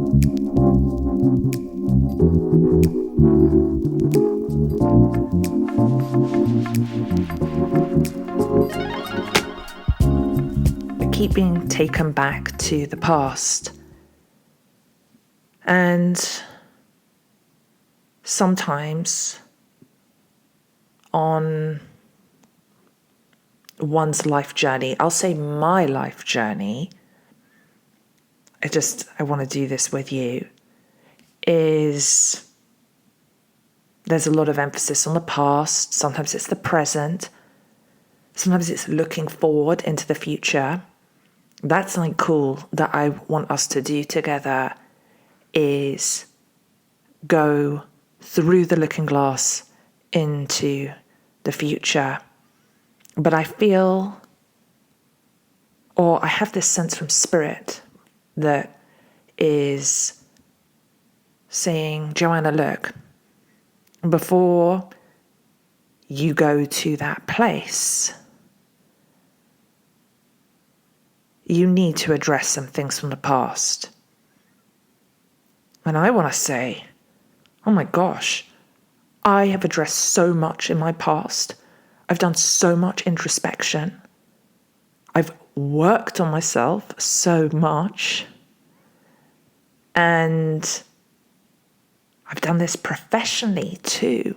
I keep being taken back to the past. And sometimes on one's life journey, I'll say my life journey, I want to do this with you, is there's a lot of emphasis on the past. Sometimes it's the present. Sometimes it's looking forward into the future. That's something cool that I want us to do together, is go through the looking glass into the future. But I feel, or I have this sense from spirit that is saying, Joanna, look, before you go to that place, you need to address some things from the past. And I want to say, oh my gosh, I have addressed so much in my past. I've done so much introspection. I've worked on myself so much. And I've done this professionally too,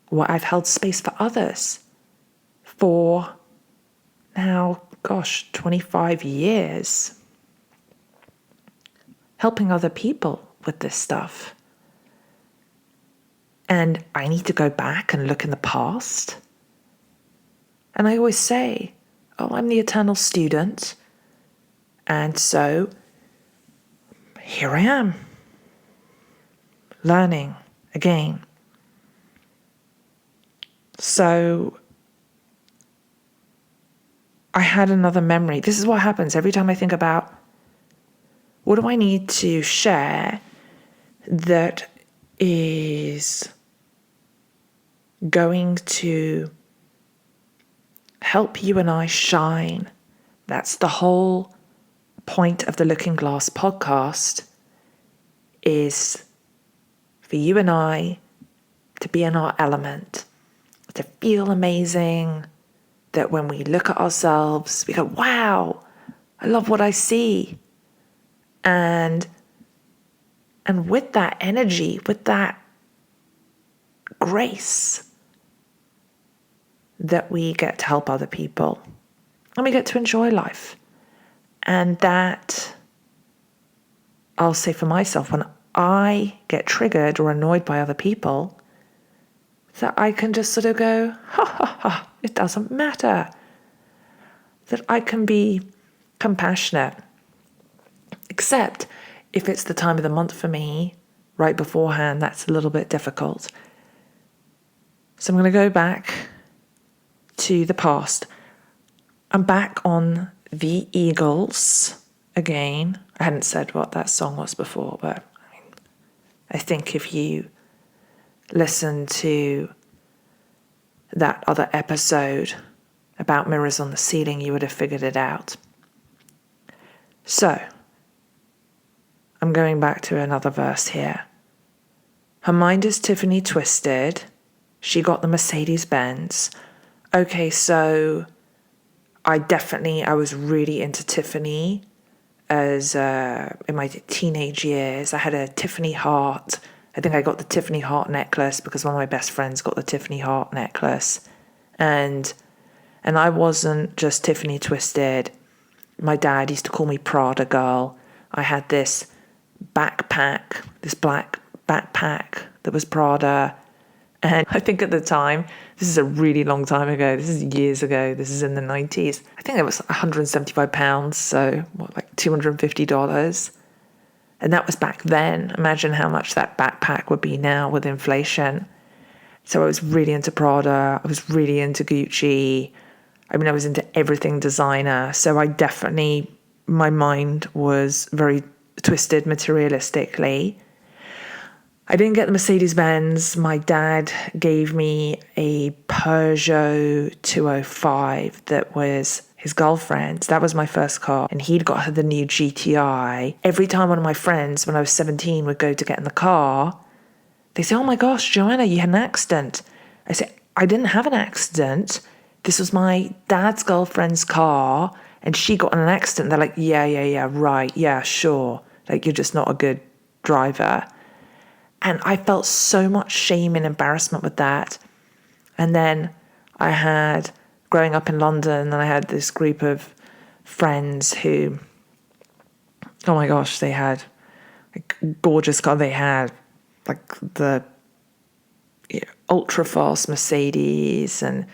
where I've held space for others for now, 25 years, helping other people with this stuff. And I need to go back and look in the past. And I always say, I'm the eternal student. And so here I am, learning again. So I had another memory. This is what happens every time I think about what do I need to share that is going to help you and I shine. That's the whole point of the Looking Glass podcast, is for you and I to be in our element, to feel amazing, that when we look at ourselves, we go, wow, I love what I see. And with that energy, with that grace, that we get to help other people and we get to enjoy life. And that, I'll say for myself, when I get triggered or annoyed by other people, that I can just sort of go, ha ha ha, it doesn't matter. That I can be compassionate. Except if it's the time of the month for me, right beforehand, that's a little bit difficult. So I'm going to go back to the past. I'm back on the Eagles again. I hadn't said what that song was before, but I think if you listen to that other episode about mirrors on the ceiling, you would have figured it out. So, I'm going back to another verse here. Her mind is Tiffany twisted. She got the Mercedes-Benz. Okay, so I was really into Tiffany as in my teenage years. I had a Tiffany heart. I think I got the Tiffany heart necklace because one of my best friends got the Tiffany heart necklace. And I wasn't just Tiffany twisted. My dad used to call me Prada girl. I had this backpack, this black backpack that was Prada. And I think at the time, this is a really long time ago, this is years ago, this is in the 90s, I think it was £175, so like $250. And that was back then. Imagine how much that backpack would be now with inflation. So I was really into Prada, I was really into Gucci. I mean, I was into everything designer. So my mind was very twisted materialistically. I didn't get the Mercedes-Benz. My dad gave me a Peugeot 205 that was his girlfriend. That was my first car. And he'd got her the new GTI. Every time one of my friends, when I was 17, would go to get in the car, they say, oh my gosh, Joanna, you had an accident. I say, I didn't have an accident. This was my dad's girlfriend's car and she got in an accident. They're like, yeah, right. Yeah, sure. Like, you're just not a good driver. And I felt so much shame and embarrassment with that. And then I had, growing up in London, and I had this group of friends who, oh my gosh, they had like gorgeous cars. They had like the ultra fast Mercedes, and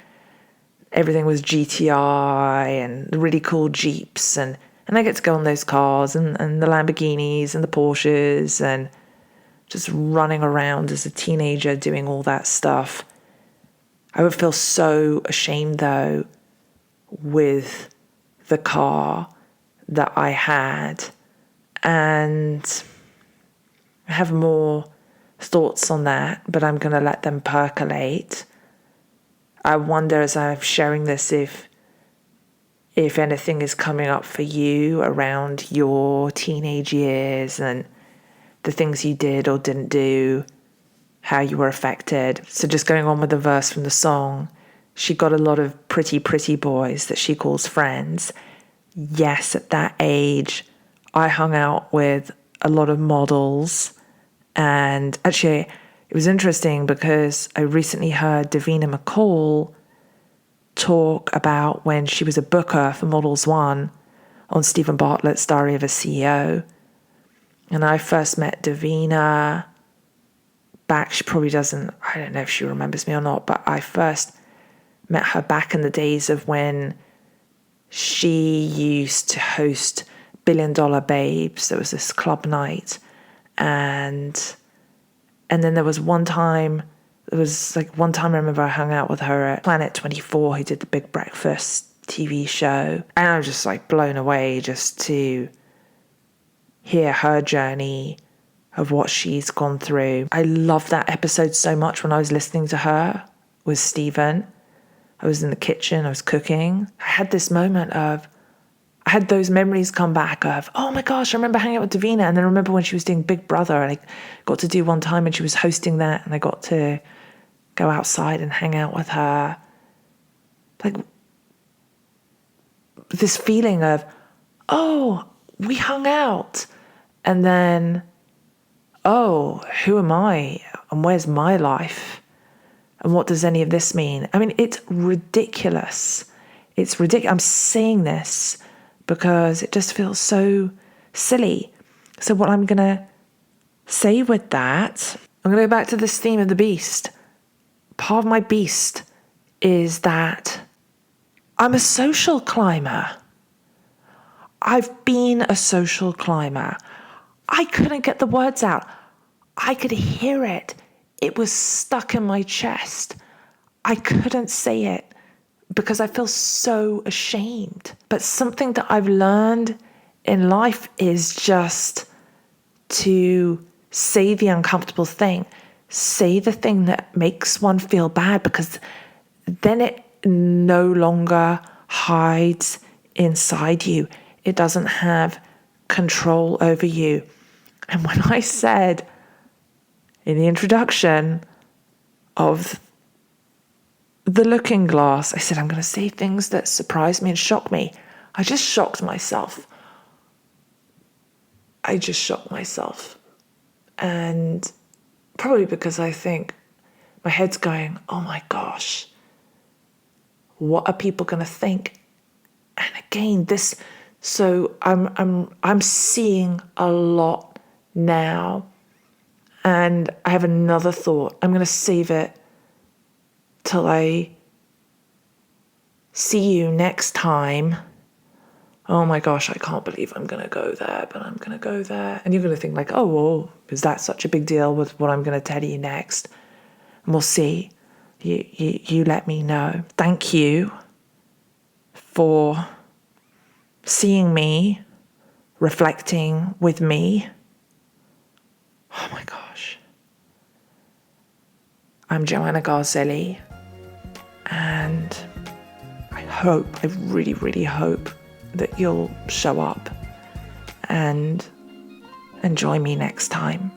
everything was GTI and really cool Jeeps. And I get to go on those cars and the Lamborghinis and the Porsches and just running around as a teenager doing all that stuff. I would feel so ashamed, though, with the car that I had. And I have more thoughts on that, but I'm going to let them percolate. I wonder, as I'm sharing this, if anything is coming up for you around your teenage years and the things you did or didn't do, how you were affected. So just going on with the verse from the song, she got a lot of pretty boys that she calls friends. Yes, at that age, I hung out with a lot of models. And actually, it was interesting because I recently heard Davina McCall talk about when she was a booker for Models One on Stephen Bartlett's Diary of a CEO. And I first met Davina back, she probably doesn't, I don't know if she remembers me or not, but I first met her back in the days of when she used to host $1 Billion Babes. There was this club night. And then there was one time I remember I hung out with her at Planet 24, who did the Big Breakfast TV show. And I was just like blown away just to hear her journey of what she's gone through. I love that episode so much. When I was listening to her with Stephen, I was in the kitchen, I was cooking. I had this moment of, I had those memories come back of, oh my gosh, I remember hanging out with Davina. And then I remember when she was doing Big Brother, and I got to do one time and she was hosting that, and I got to go outside and hang out with her. Like this feeling of, oh, we hung out. And then, oh, who am I? And where's my life? And what does any of this mean? I mean, it's ridiculous. It's ridiculous. I'm saying this because it just feels so silly. So what I'm going to say with that, I'm going to go back to this theme of the beast. Part of my beast is that I'm a social climber. I've been a social climber. I couldn't get the words out. I could hear it. It was stuck in my chest. I couldn't say it because I feel so ashamed. But something that I've learned in life is just to say the uncomfortable thing. Say the thing that makes one feel bad, because then it no longer hides inside you. It doesn't have control over you. And when I said in the introduction of the looking glass, I said, I'm going to say things that surprise me and shock me. I just shocked myself. And probably because I think my head's going, oh my gosh, what are people going to think? And again, so I'm seeing a lot now. And I have another thought. I'm going to save it till I see you next time. Oh my gosh, I can't believe I'm going to go there, but I'm going to go there. And you're going to think like, oh, well, is that such a big deal with what I'm going to tell you next? And we'll see. You let me know. Thank you for seeing me, reflecting with me. Oh my gosh. I'm Joanna Garzelli, and I I really, really hope that you'll show up and join me next time.